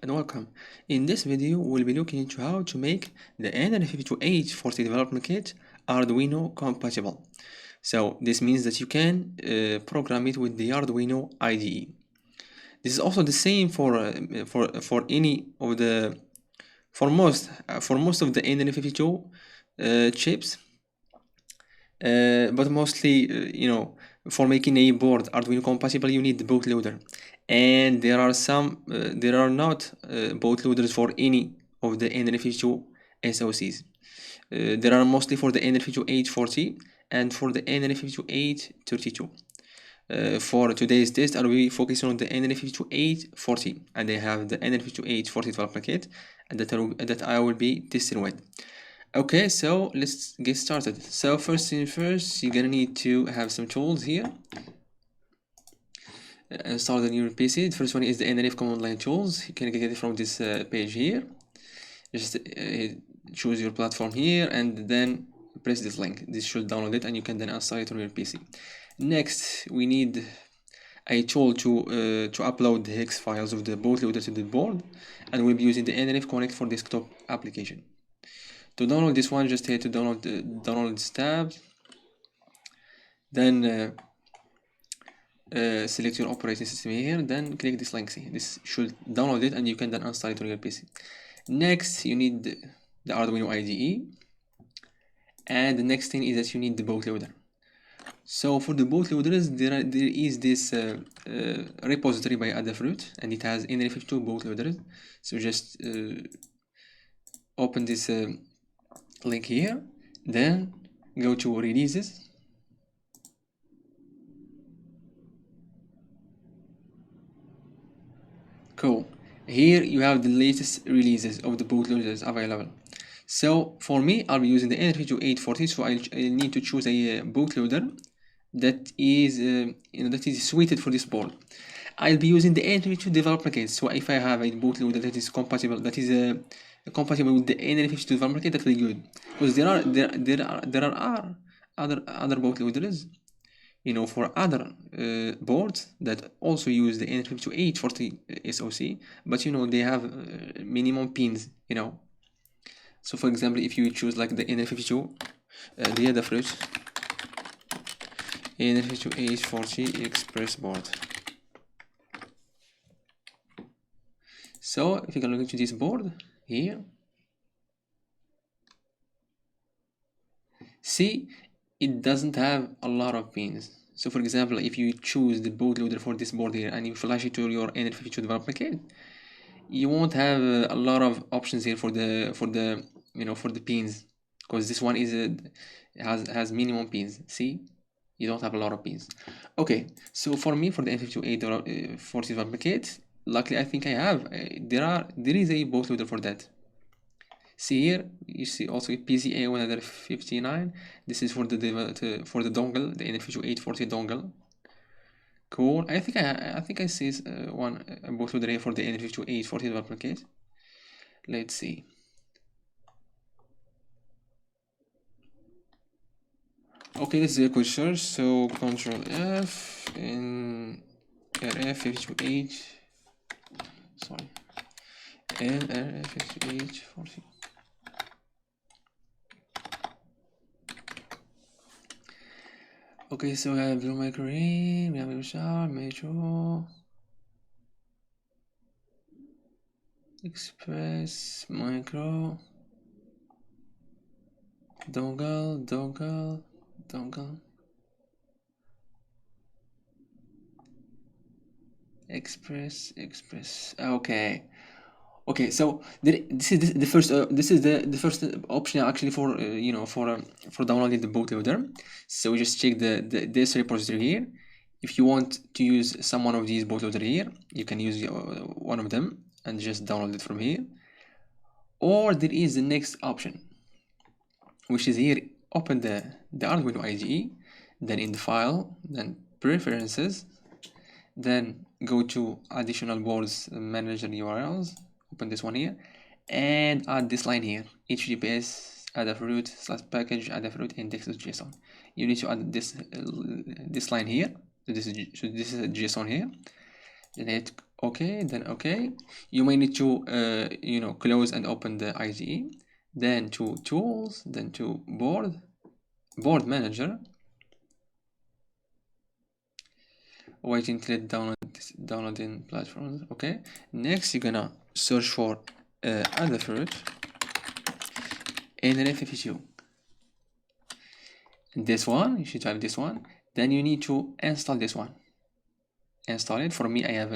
and welcome. In this video, we'll be looking into how to make the nRF52840 development kit Arduino compatible. So this means that you can program it with the Arduino IDE. This is also the same for any of the for most of the nRF52 chips, but mostly for making a board Arduino compatible, you need the bootloader, and there are not bootloaders for any of the nRF52 SOCs. There are mostly for the nRF52840 and for the nRF52832. For today's test, I will be focusing on the nRF52840, and I have the nRF52840 development kit that I will be testing with. Okay, so let's get started. So first thing first, you're gonna need to have some tools here. Start on your PC. The first one is the nRF command line tools. You can get it from this page here. Just choose your platform here and then press this link. This should download it and you can then install it on your PC. Next, we need a tool to upload the hex files of the bootloader to the board, and we'll be using the nRF Connect for desktop application. To download this one, just hit to download this tab, then select your operating system here, then click this link. See, this should download it and you can then install it on your PC. Next, you need the Arduino IDE, and the next thing is that you need the bootloader. So for the bootloaders, there is this repository by Adafruit, and it has nRF52 bootloaders. So just open this link here, then go to releases, cool. Here you have the latest releases of the bootloaders available. So for me, I'll be using the nRF52840, so I'll need to choose a bootloader that is that is suited for this board. I'll be using the nRF52 development kit. So if I have a bootloader that is compatible, compatible with the nRF52 development kit, that will be good, because there are other bootloaders, for other boards that also use the nRF52840 SOC, but they have minimum pins. So for example, if you choose like the nRF52, the Adafruit nRF52840 Express board. So if you can look into this board here, see, it doesn't have a lot of pins. So for example, if you choose the bootloader for this board here and you flash it to your nRF52 development kit, you won't have a lot of options here for the pins, because this one has minimum pins. See, you don't have a lot of pins. Okay, so for me, for the nRF52840 development kit, luckily I think I have there is a bootloader for that. See here, you see also a PCA159. This is for the dongle, the nRF52840 dongle. Cool. I think I see one bootloader here for the nRF52840 development kit. Let's see. Okay, this is a quick search. So Control F in nRF528. Sorry, nRF52840. Okay, so we have blue microRAIN, we have Vishal, Metro, Express, Micro, dongle, Express. Okay, so this is the first option actually for for downloading the bootloader. So just check this repository here. If you want to use some one of these bootloader here, you can use one of them and just download it from here. Or there is the next option, which is here. Open the Arduino IDE, then in the file, then preferences, then go to additional boards manager URLs. Open this one here and add this line here, https adafruit /package adafruit index.json. You need to add this line here. So this is JSON here. Then hit Okay, then okay. You may need to close and open the IDE, then to tools, then to board manager. Wait until it downloading platforms. Okay, next you're gonna search for Adafruit nRF52. This one, you should have this one. Then you need to install this one. Install it. For me, I have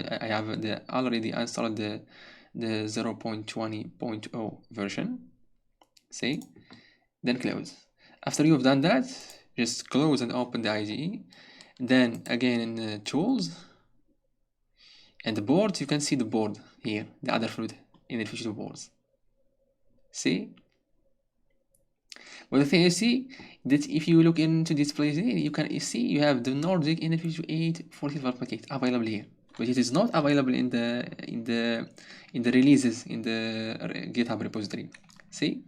already installed the 0.20.0 version. See, then close. After you've done that, just close and open the IDE. Then again in the tools and the board, you can see the board here, the Adafruit nRF52 boards. See? But the thing is, see that if you look into this place here, you can see you have the Nordic nRF52840DK packet available here, but it is not available in the releases in the GitHub repository. See?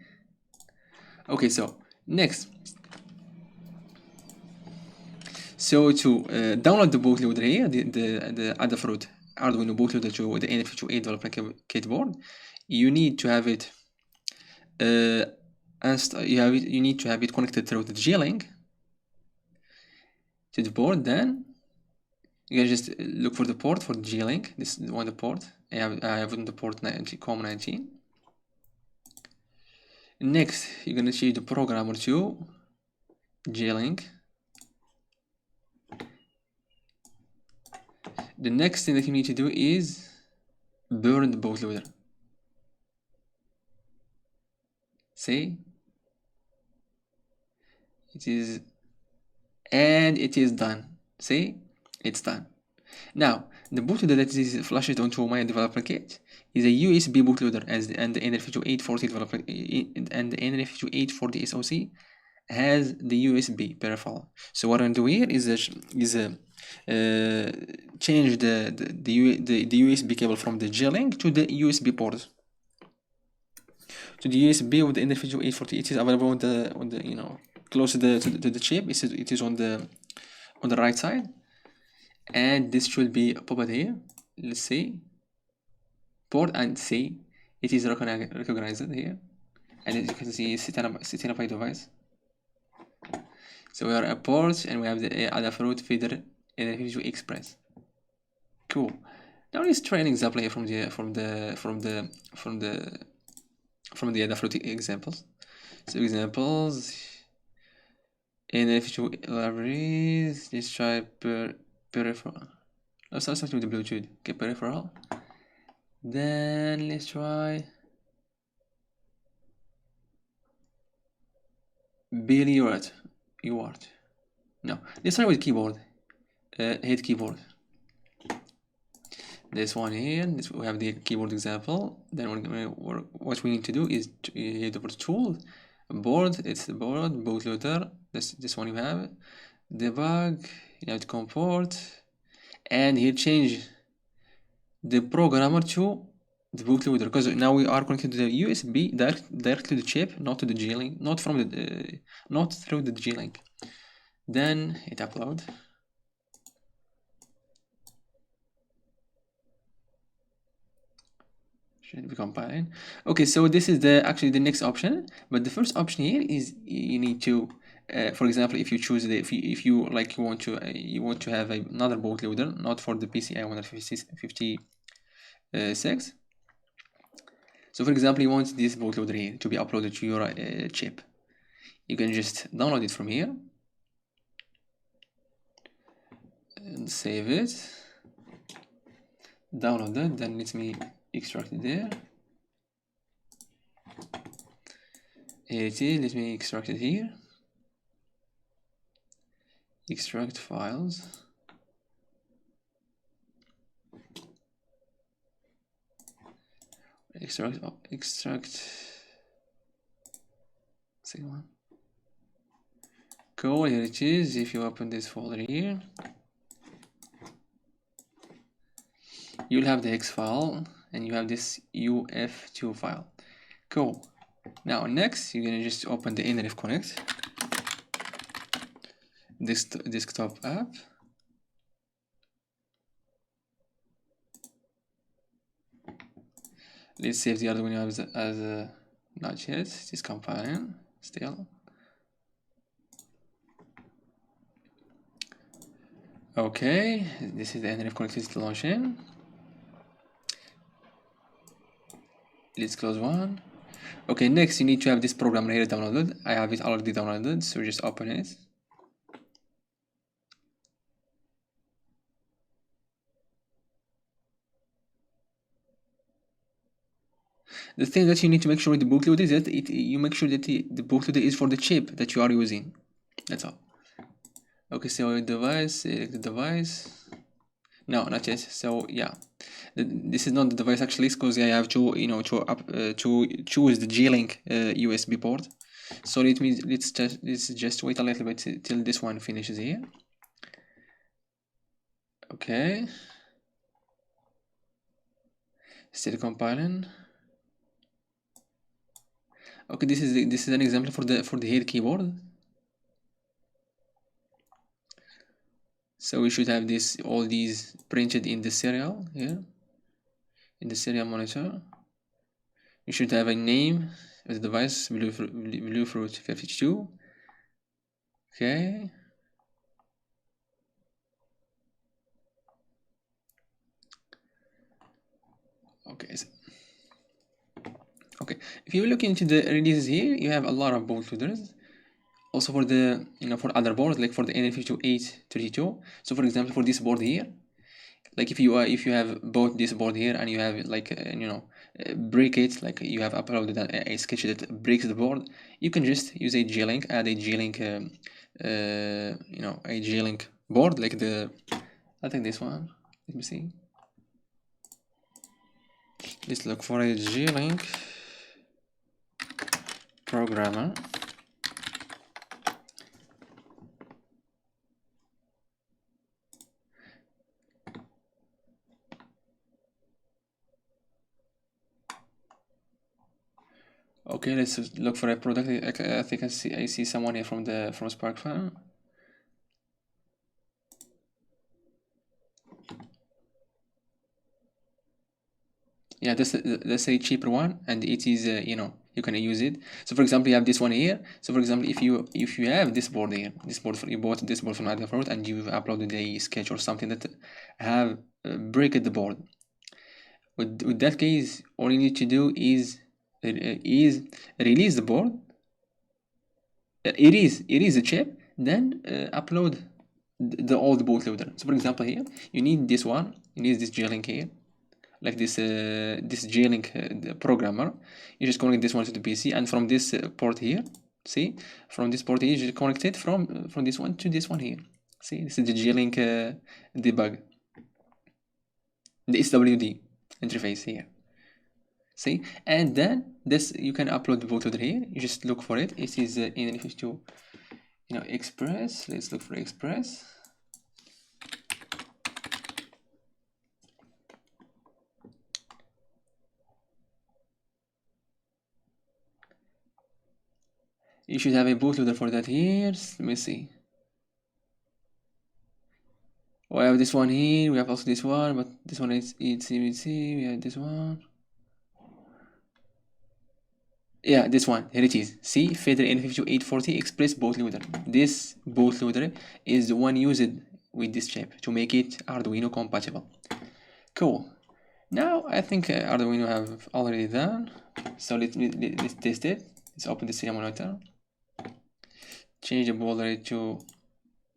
Okay, so next, so to download the bootloader here, the Adafruit Arduino bootloader to the nRF528 developer kit board, you need to have it. You need to have it connected through the GLink to the board. Then you can just look for the port for the GLink. This is one the port. I have on the port COM19. Next, you're gonna change the programmer to GLink. The next thing that you need to do is burn the bootloader. See? It is done. See, it's done. Now the bootloader that is flashed onto my developer kit is a USB bootloader, and the nRF52840 developer and the nRF52840 SOC has the USB peripheral. So what I'm doing here is change the USB cable from the GLink to the USB port. To the USB with the nRF52840, it is available on the close to the chip. It is on the right side, and this should be popped here. Let's see, port, and see it is recognized here, and as you can see, setting up my device. So we are a port, and we have the Adafruit feeder nRF52 Express. Cool. Now let's try an example here from the Adafruit examples. So examples. nRF52 libraries. Let's try peripheral. Let's start with the Bluetooth. Okay, peripheral. Then let's try Billy UART. No, let's try with keyboard. Hit keyboard. This one here. We have the keyboard example. Then what we need to do is hit the tool. Board, it's the board, bootloader, this one you have, debug, you have to comport, and here change the programmer to the bootloader, because now we are connected to the USB direct to the chip, not to the GLink, not through the GLink. Then hit upload. Should be compiling. Okay, so this is actually the next option, but the first option here is you need to, for example, if you choose if you want to have another bootloader, not for the PCI 156. So for example, you want this bootloader here to be uploaded to your chip. You can just download it from here and save it. Download it. Then let me extract it there. Here it is. Let me extract it here. Extract files. Extract. Second one. Cool. Here it is. If you open this folder here, you'll have the hex file, and you have this UF2 file. Cool. Now next, you're gonna just open the nRF Connect desktop app. Let's save the Arduino as a not yet. It is compiling still. Okay, this is the nRF connectivity launching. Let's close one. Okay, next you need to have this program here downloaded. I have it already downloaded, so just open it. The thing that you need to make sure with the bootloader is that you make sure that the bootloader is for the chip that you are using. That's all. Okay, so device, select the device. No, not yet. So yeah, this is not the device actually, because I have to to choose the GLink USB port. So let's just wait a little bit till this one finishes here. Okay, still compiling. Okay, this is an example for the head keyboard. So we should have all these printed in the serial here, in the serial monitor. You should have a name of the device, Bluefruit 52. Okay. Okay. Okay. If you look into the releases here, you have a lot of bootloaders. Also for the for other boards, like for the nRF52840DK. So for example, for this board here, like if you have bought this board here and you have like break it, like you have uploaded a sketch that breaks the board, you can just use a GLink, add a GLink a GLink board, like I think this one. Let me see. Let's look for a GLink programmer. Okay, let's look for a product. I think I see someone here from SparkFun. Yeah, that's a cheaper one, and it is you can use it. So for example, you have this one here. So for example, if you have this board here, you bought this board from Adafruit and you've uploaded a sketch or something that have break the board. With that case, all you need to do is release the board. Erase the chip, then upload the old bootloader. So for example, here you need this one. You need this GLink here, like this GLink programmer. You just connect this one to the PC, and from this port here, see, from this port here, you just connect it from this one to this one here. See, this is the GLink debug, the SWD interface here. See, and then this you can upload the bootloader here. You just look for it. It is nRF52 Express. Let's look for Express. You should have a bootloader for that here. Let me see. We have this one here. We have also this one, but this one is CBC. We have this one. Yeah, this one. Here it is. See, Feder nRF52840 Express bootloader. This bootloader is the one used with this chip to make it Arduino compatible. Cool. Now I think Arduino have already done. So let's test it. Let's open the serial monitor. Change the board rate to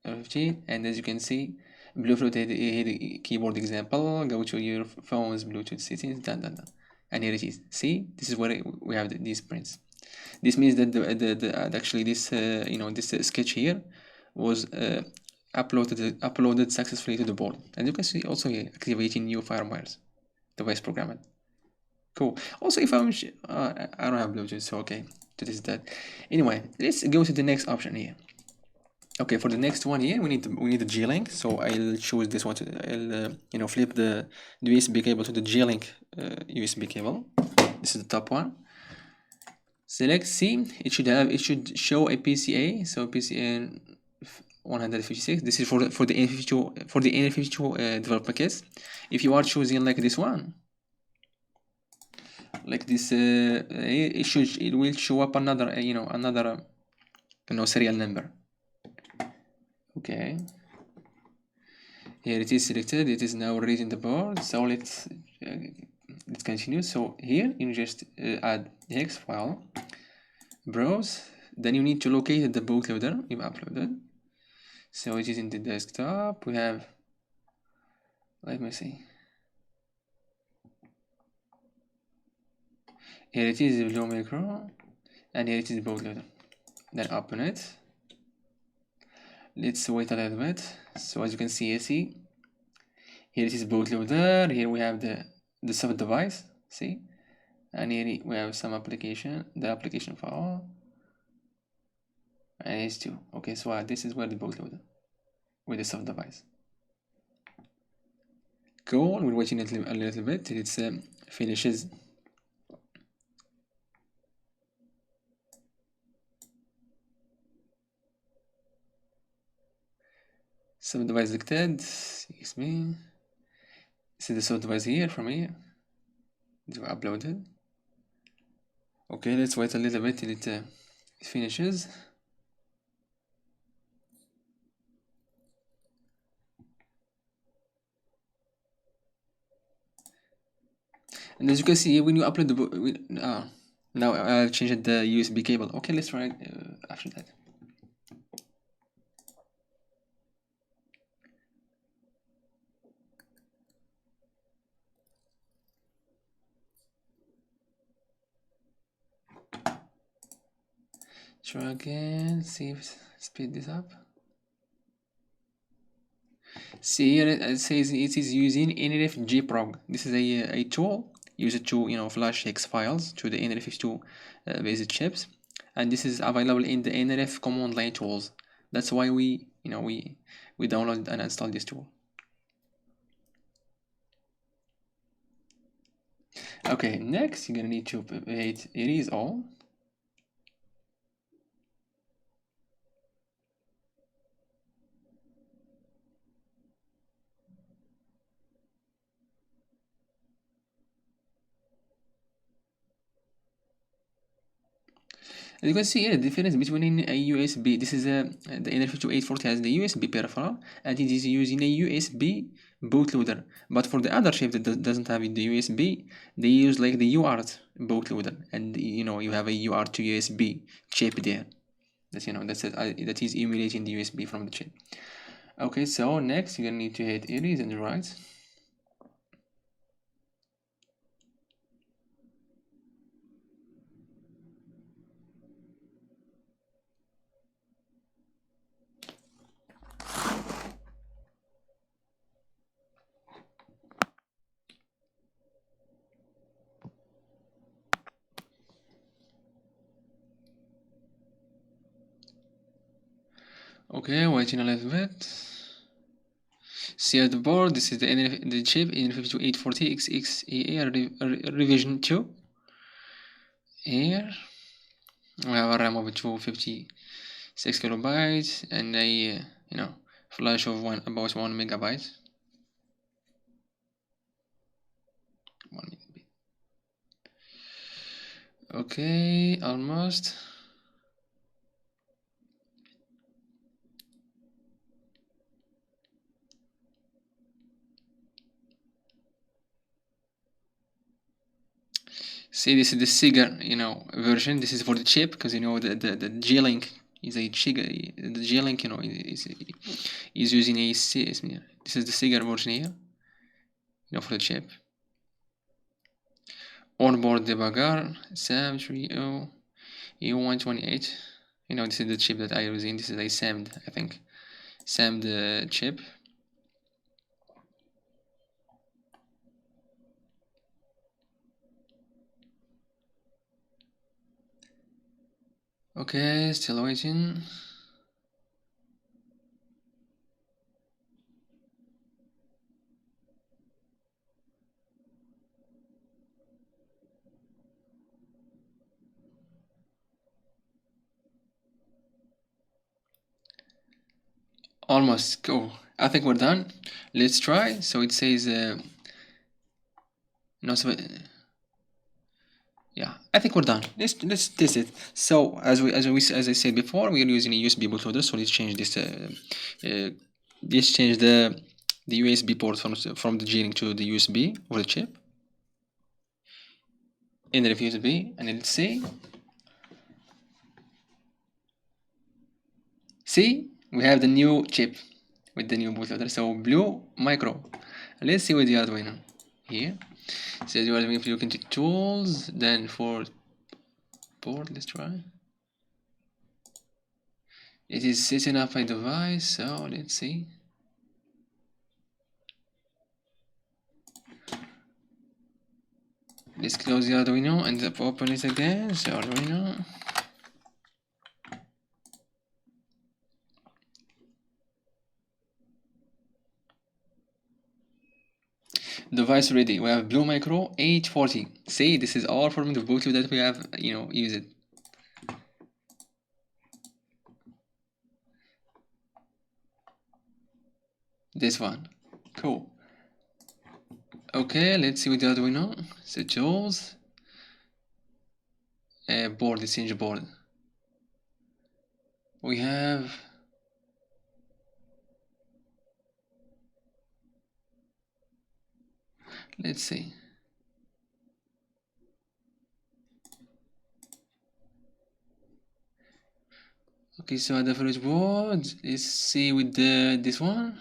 15, and as you can see, Bluetooth keyboard example. Go to your phone's Bluetooth settings. Done. And here it is. See, this is where we have these prints. This means that actually this this sketch here was uploaded successfully to the board, and you can see also here activating new firmwares, device programming. Cool. Also, if I don't have Bluetooth, so okay, to test that. Anyway, let's go to the next option here. Okay, for the next one here, we need the GLink. So I'll choose this one. I'll flip the USB cable to the GLink USB cable. This is the top one. Select C. It should show a PCA. So PCA 156. This is for the nRF52 developer kits. If you are choosing like this one, like this. It will show up another serial number. Okay, here it is selected. It is now reading the board. So let's continue. So here you just add hex file, browse. Then you need to locate the bootloader you've uploaded. So it is in the desktop. We have, let me see. Here it is, the blue micro, and here it is the bootloader. Then open it. Let's wait a little bit. So as you can see, here it is bootloader. Here we have the soft device. See, and here we have some application, the application file, and it's two. Okay, so this is where the bootloader with the soft device. Cool. We're waiting a little bit till it finishes. Soft device detected. Excuse me. See the soft device here from here. It was uploaded. Okay, let's wait a little bit till it finishes. And as you can see, when you upload the now I've changed the USB cable. Okay, let's try it after that. Try again, see if speed this up. See here it says it is using nRF This is a tool used to flash hex files to the nRF52 based chips, and this is available in the nRF command line tools. That's why we download and install this tool. Okay, next you're gonna need to hit erase all. As you can see here, the difference between a USB, this is the nRF52840 has the USB peripheral, and it is using a USB bootloader. But for the other chip that doesn't have the USB, they use like the UART bootloader, and you have a UART to USB chip there. That is emulating the USB from the chip. Okay, so next you're gonna need to hit erase and write. Okay, waiting a little bit. See at the board, this is the chip nRF52840DK revision 2. Here we have a RAM of 256 kilobytes and a flash of about 1 megabyte. 1 megabit. Okay, almost. See, this is the Sigar, version. This is for the chip, because the GLink is a the GLink, is using a this is the Sigar version here, for the chip. Onboard debugger SAM30 E128. This is the chip that I was in. This is a SAMD, I think, SAMD chip. Okay, still waiting. Almost. Cool. I think we're done. Let's try. So it says no. Yeah, I think we're done. Let's test it. So as I said before, we are using a USB bootloader. So let's change this. Let's change the USB port from the Jlink to the USB or the chip. nRF USB, and let's see we have the new chip with the new bootloader. So blue micro. Let's see with the Arduino here. So you are if you look into tools, then for board, let's try. It is setting up a device, so let's see. Let's close the Arduino and open it again. So Arduino. Device ready. We have blue micro 840. See, this is all from the bootloader that we have, used. This one. Cool. Okay, let's see with the Arduino. So tools. Board, let's change board. We have let's see. Okay, so Adafruit board. Let's see with this one.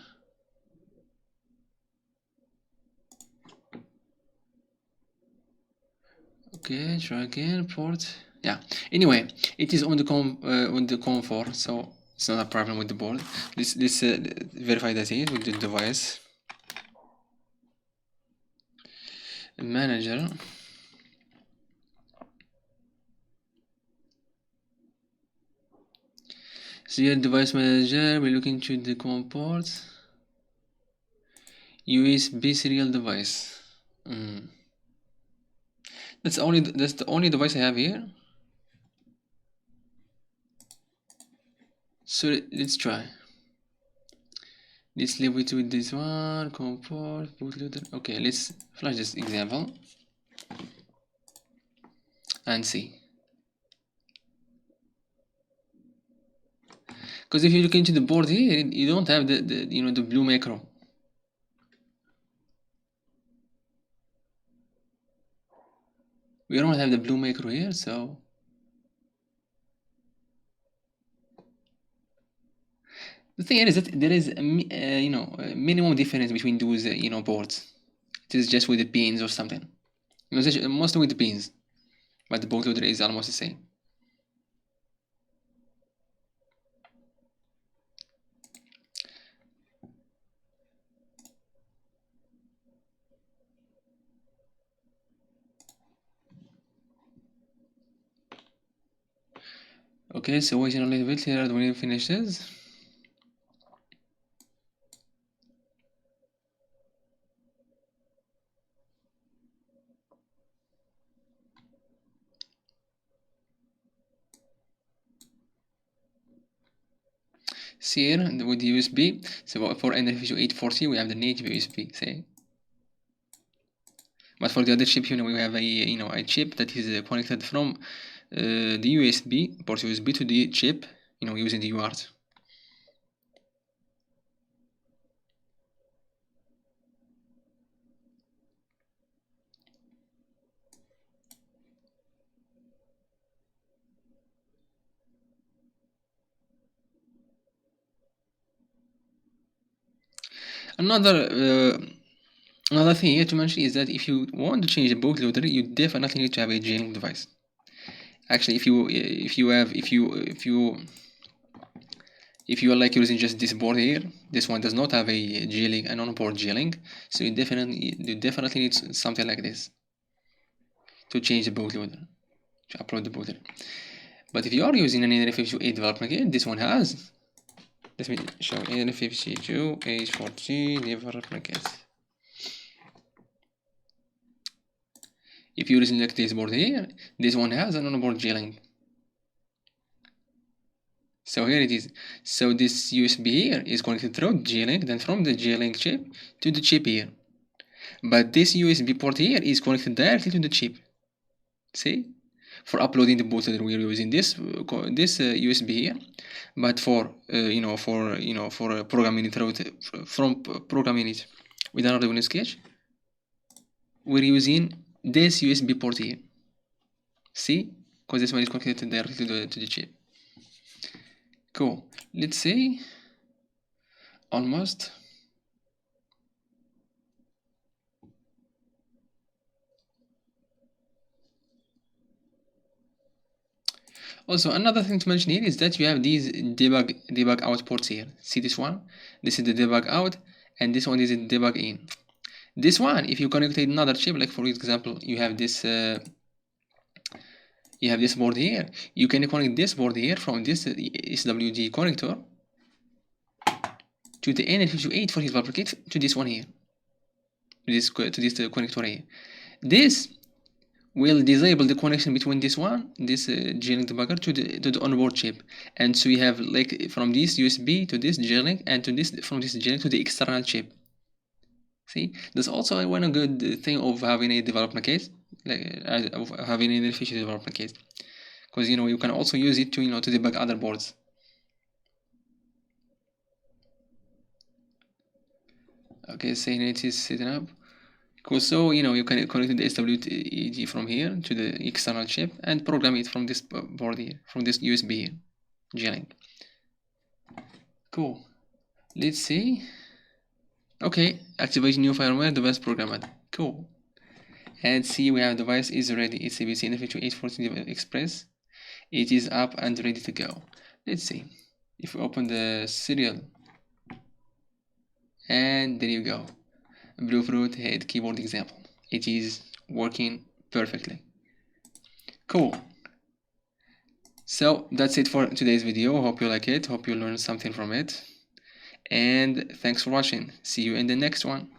Okay, try again. Port. Yeah. Anyway, it is on the COM4, so it's not a problem with the board. Let's verify that it with the device manager. So here device manager, we're looking to the COM port. USB serial device. That's the only device I have here. So let's try. Let's leave it with this one. COM port, bootloader. Okay, let's flash this example and see. Because if you look into the board here, you don't have the blue macro. We don't have the blue macro here, so the thing is that there is a minimum difference between those boards. It is just with the pins or something. Mostly with the pins, but the bootloader is almost the same. Okay, so waiting a little bit here when it finishes. See here with the USB. So for nRF52840 we have the native USB. See, but for the other chip, we have a chip that is connected from the USB port USB to the chip, using the UART. Another thing here to mention is that if you want to change the bootloader, you definitely need to have a GLink device. Actually, if you are like using just this board here, this one does not have a GLink, an on-board GLink, so you definitely need something like this to change the bootloader, to upload the bootloader. But if you are using an nRF52 development kit, this one has. Let me show nRF52 development kit. If you select this board here, this one has an on-board GLink. So here it is. So this USB here is connected through GLink, then from the GLink chip to the chip here. But this USB port here is connected directly to the chip. See, for uploading the bootloader we're using this USB here, but for programming it programming it with an Arduino sketch, we're using this USB port here. See, because this one is connected directly to the chip. Cool. Let's say almost. Also, another thing to mention here is that you have these debug out ports here. See this one? This is the debug out, and this one is the debug in. This one, if you connect to another chip, like for example, you have this board here. You can connect this board here from this SWG connector to the nRF5240DK to this one here, to this connector here. This will disable the connection between this GLink debugger to the onboard chip, and so you have like from this USB to this GLink, and to this from this GLink to the external chip. See, that's also one good thing of having a development kit, like of having an efficient development kit, because you can also use it to to debug other boards. Okay, say it is setting up. Cool. So you can connect the SWG from here to the external chip and program it from this board here, from this USB here, GLink. Cool. Let's see. Okay, activate new firmware, device programmed. Cool. And see, we have device is ready. It's ABC nRF52840DK Express. It is up and ready to go. Let's see. If we open the serial, and there you go. Bluefruit head keyboard example. It is working perfectly. Cool. So that's it for today's video. Hope you like it. Hope you learned something from it. And thanks for watching. See you in the next one.